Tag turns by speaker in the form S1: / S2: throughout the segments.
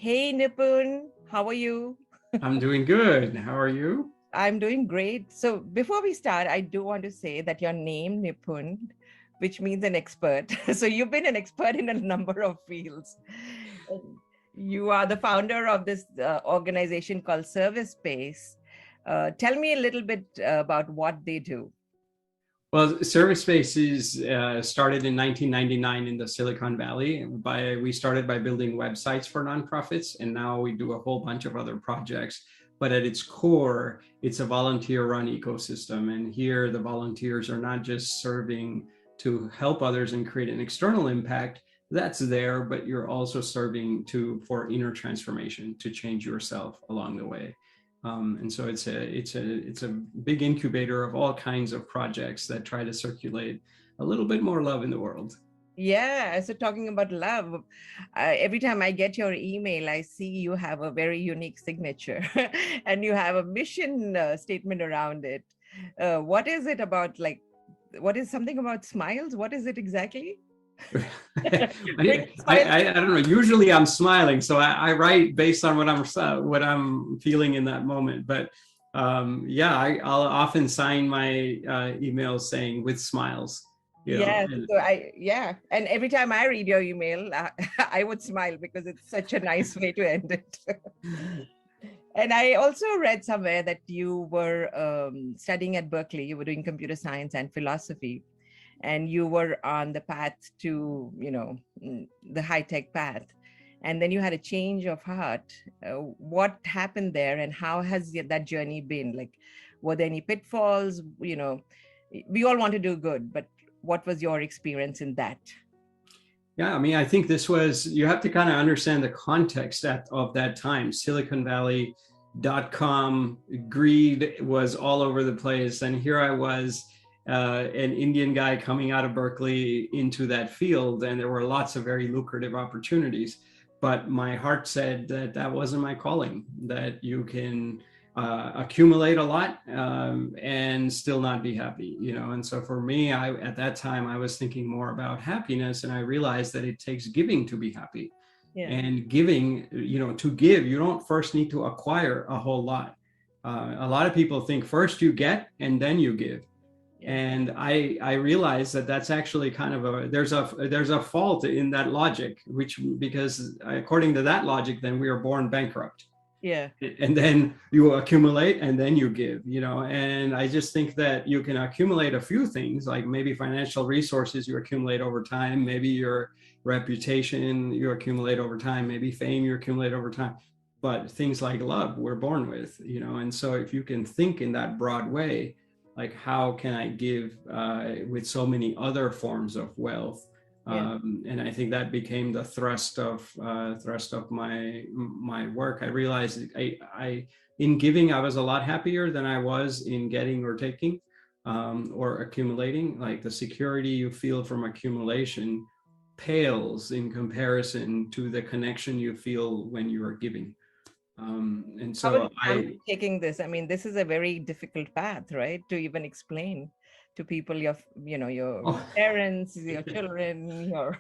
S1: Hey Nipun, how are you?
S2: I'm doing good. How are you?
S1: I'm doing great. So before we start, I do want to say that your name Nipun, which means an expert. So you've been an expert in a number of fields. And you are the founder of this organization called Service Space. Tell me a little bit about what they do.
S2: Well, Service Spaces started in 1999 in the Silicon Valley. We started by building websites for nonprofits, and now we do a whole bunch of other projects. But at its core, it's a volunteer-run ecosystem, and here the volunteers are not just serving to help others and create an external impact. That's there, but you're also serving for inner transformation to change yourself along the way. And so it's a big incubator of all kinds of projects that try to circulate a little bit more love in the world.
S1: Yeah, so talking about love, every time I get your email, I see you have a very unique signature and you have a mission statement around it. What is it about? Like, what is something about smiles? What is it exactly? Bring smile.
S2: I don't know. Usually I'm smiling, so I write based on what I'm feeling in that moment. But yeah, I'll often sign my emails saying with smiles. You know,
S1: Yes, so yeah, and every time I read your email, I would smile because it's such a nice way to end it. And I also read somewhere that you were studying at Berkeley, you were doing computer science and philosophy, and you were on the path to, the high tech path. And then you had a change of heart. What happened there, and how has that journey been? Like, were there any pitfalls? We all want to do good, but what was your experience in that?
S2: Yeah, I mean, I think you have to kind of understand the context of that time. Silicon Valley .com greed was all over the place. And here I was, an Indian guy coming out of Berkeley into that field. And there were lots of very lucrative opportunities. But my heart said that that wasn't my calling, that you can accumulate a lot and still not be happy, And so for me, at that time, I was thinking more about happiness, and I realized that it takes giving to be happy.
S1: Yeah.
S2: And giving, to give, you don't first need to acquire a whole lot. A lot of people think first you get and then you give.
S1: Yeah.
S2: And I realized that that's actually kind of there's a fault in that logic, because according to that logic, then we are born bankrupt.
S1: Yeah.
S2: And then you accumulate and then you give, and I just think that you can accumulate a few things, like maybe financial resources you accumulate over time, maybe your reputation you accumulate over time, maybe fame you accumulate over time, but things like love we're born with, and so if you can think in that broad way, like how can I give with so many other forms of wealth.
S1: Yeah.
S2: And I think that became the thrust of my work. I realized I in giving I was a lot happier than I was in getting or taking or accumulating. Like the security you feel from accumulation pales in comparison to the connection you feel when you are giving. And
S1: How will
S2: so
S1: you handle taking this? I mean, this is a very difficult path, right? To even explain to people, your
S2: oh,
S1: parents, your children, your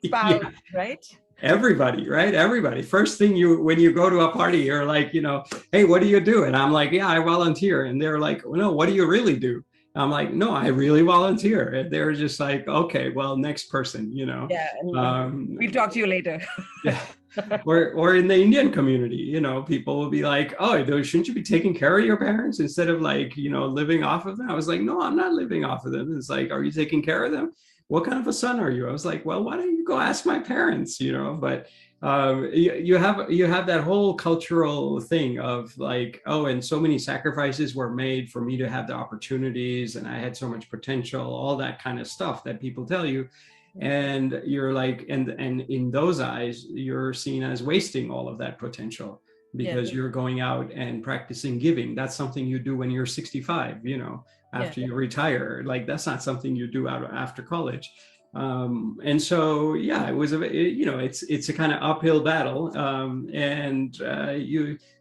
S1: spouse,
S2: yeah.
S1: right?
S2: Everybody, right? Everybody. First thing when you go to a party, you're like, hey, what do you do? And I'm like, yeah, I volunteer. And they're like, well, no, what do you really do? I'm like, no, I really volunteer. And they're just like, okay, well, next person,
S1: Yeah, and we'll talk to you later.
S2: yeah. Or in the Indian community, people will be like, oh, shouldn't you be taking care of your parents instead of like, living off of them? I was like, no, I'm not living off of them. It's like, are you taking care of them? What kind of a son are you? I was like, well, why don't you go ask my parents, But you have that whole cultural thing of like, oh, and so many sacrifices were made for me to have the opportunities, and I had so much potential, all that kind of stuff that people tell you. And you're like, and in those eyes, you're seen as wasting all of that potential
S1: Yeah.
S2: because you're going out and practicing giving. That's something you do when you're 65, after you retire. Like that's not something you do after college. And so yeah, it's a kind of uphill battle, and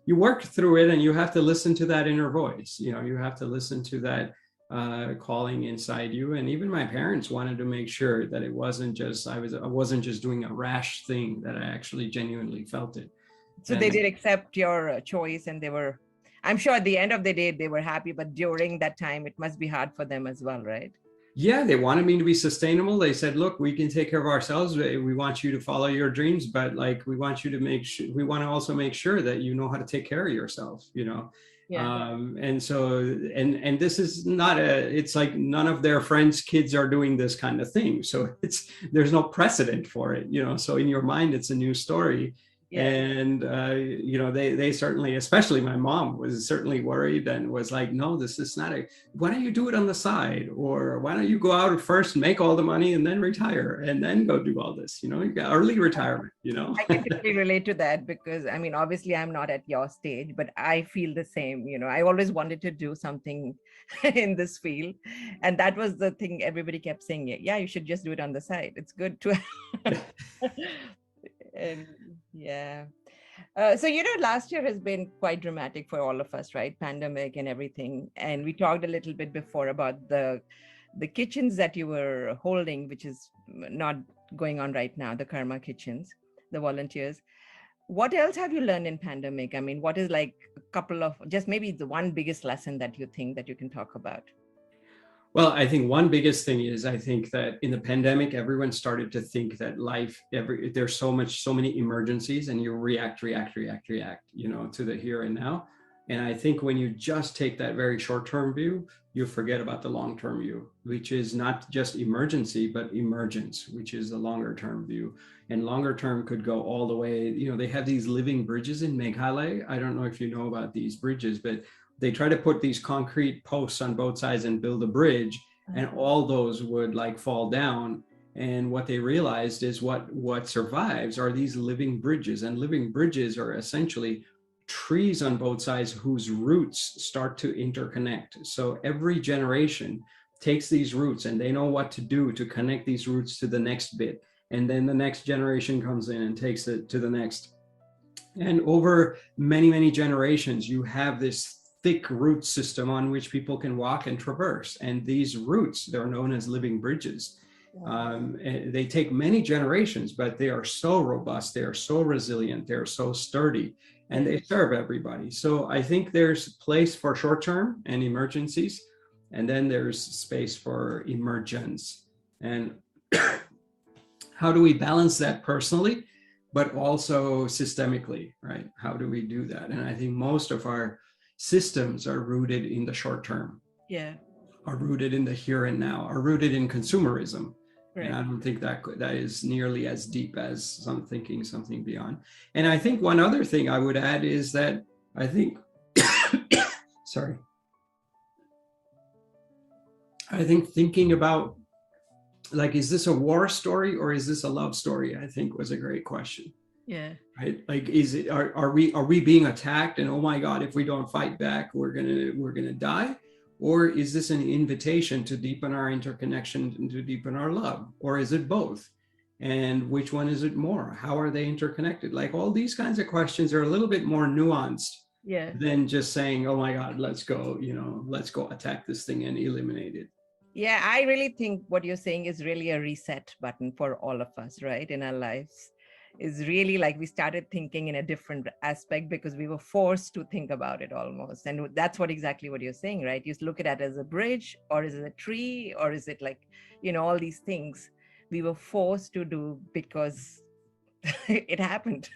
S2: you work through it, and you have to listen to that inner voice. You have to listen to that calling inside you. And even my parents wanted to make sure that it wasn't just, I wasn't just doing a rash thing, that I actually genuinely felt it.
S1: So they did accept your choice, and they were, I'm sure at the end of the day, they were happy, but during that time, it must be hard for them as well, right?
S2: Yeah, they wanted me to be sustainable. They said, look, we can take care of ourselves. We want you to follow your dreams, but like, we want you to make sure, we want to also make sure that you know how to take care of yourself, you know?
S1: Yeah.
S2: And so, and this is not it's like none of their friends' kids are doing this kind of thing. So there's no precedent for it, you know? So in your mind, it's a new story.
S1: Yeah.
S2: And, you know, they certainly, especially my mom was certainly worried and was like, no, this is not why don't you do it on the side? Or why don't you go out first, make all the money and then retire and then go do all this, you know, you got early retirement, you know?
S1: I can totally relate to that, because I mean, obviously I'm not at your stage, but I feel the same, you know. I always wanted to do something in this field. And that was the thing everybody kept saying, yeah, you should just do it on the side. It's good to and yeah. So, you know, last year has been quite dramatic for all of us, right? Pandemic and everything. And we talked a little bit before about the kitchens that you were holding, which is not going on right now, the Karma Kitchens, the volunteers. What else have you learned in pandemic? I mean, what is like a couple of, just maybe the one biggest lesson that you think that you can talk about?
S2: Well, I think one biggest thing is, I think that in the pandemic, everyone started to think that life, there's so many emergencies, and you react, you know, to the here and now. And I think when you just take that very short-term view, you forget about the long-term view, which is not just emergency, but emergence, which is the longer-term view. And longer term could go all the way, you know, they have these living bridges in Meghalaya. I don't know if you know about these bridges, but they try to put these concrete posts on both sides and build a bridge, and all those would like fall down. And what they realized is what survives are these living bridges, and living bridges are essentially trees on both sides whose roots start to interconnect. So every generation takes these roots and they know what to do to connect these roots to the next bit. And then the next generation comes in and takes it to the next. And over many, many generations, you have this thick root system on which people can walk and traverse. And these roots, they're known as living bridges. They take many generations, but they are so robust, they are so resilient, they're so sturdy, and they serve everybody. So I think there's place for short-term and emergencies, and then there's space for emergence. And how do we balance that personally, but also systemically, right? How do we do that? And I think most of our systems are rooted in the short term, are rooted in the here and now, are rooted in consumerism. Right. And I don't think that is nearly as deep as thinking something beyond. And I think one other thing I would add is that I think, I think thinking about, like, is this a war story or is this a love story? I think was a great question.
S1: Yeah.
S2: Right. Like, are we being attacked and, oh my God, if we don't fight back, we're gonna die? Or is this an invitation to deepen our interconnection and to deepen our love? Or is it both? And which one is it more? How are they interconnected? Like, all these kinds of questions are a little bit more nuanced than just saying, oh my God, let's go attack this thing and eliminate it.
S1: Yeah, I really think what you're saying is really a reset button for all of us, right, in our lives. Is really like we started thinking in a different aspect because we were forced to think about it almost. And that's exactly what you're saying, right? You look at it as a bridge, or is it a tree, or is it like, you know, all these things we were forced to do because it happened.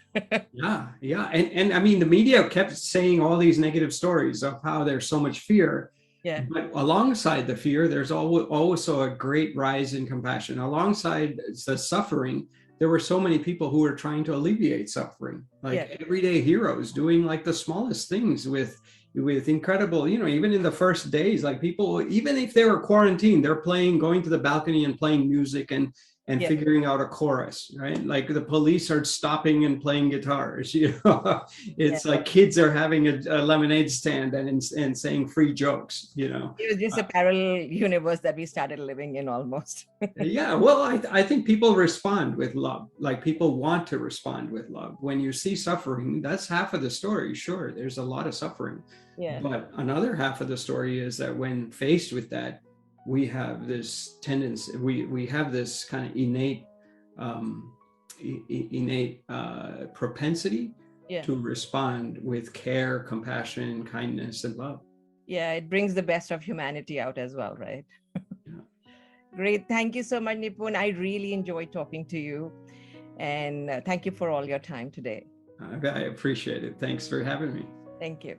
S2: Yeah. And I mean, the media kept saying all these negative stories of how there's so much fear. Yeah. But alongside the fear, there's also a great rise in compassion. Alongside the suffering, there were so many people who were trying to alleviate suffering, like everyday heroes doing like the smallest things with incredible, you know, even in the first days, like people, even if they were quarantined, they're going to the balcony and playing music and and
S1: Yeah.
S2: figuring out a chorus, right? Like the police are stopping and playing guitars, you know. It's like kids are having a lemonade stand and saying free jokes, you know.
S1: It was just a parallel universe that we started living in almost.
S2: Yeah, well, I think people respond with love. Like people want to respond with love. When you see suffering, that's half of the story. Sure, there's a lot of suffering.
S1: Yeah.
S2: But another half of the story is that when faced with that, we have this tendency, we have this kind of innate propensity to respond with care, compassion, kindness, and love.
S1: Yeah, it brings the best of humanity out as well, right? Great. Thank you so much, Nipun. I really enjoyed talking to you. And thank you for all your time today.
S2: I appreciate it. Thanks for having me.
S1: Thank you.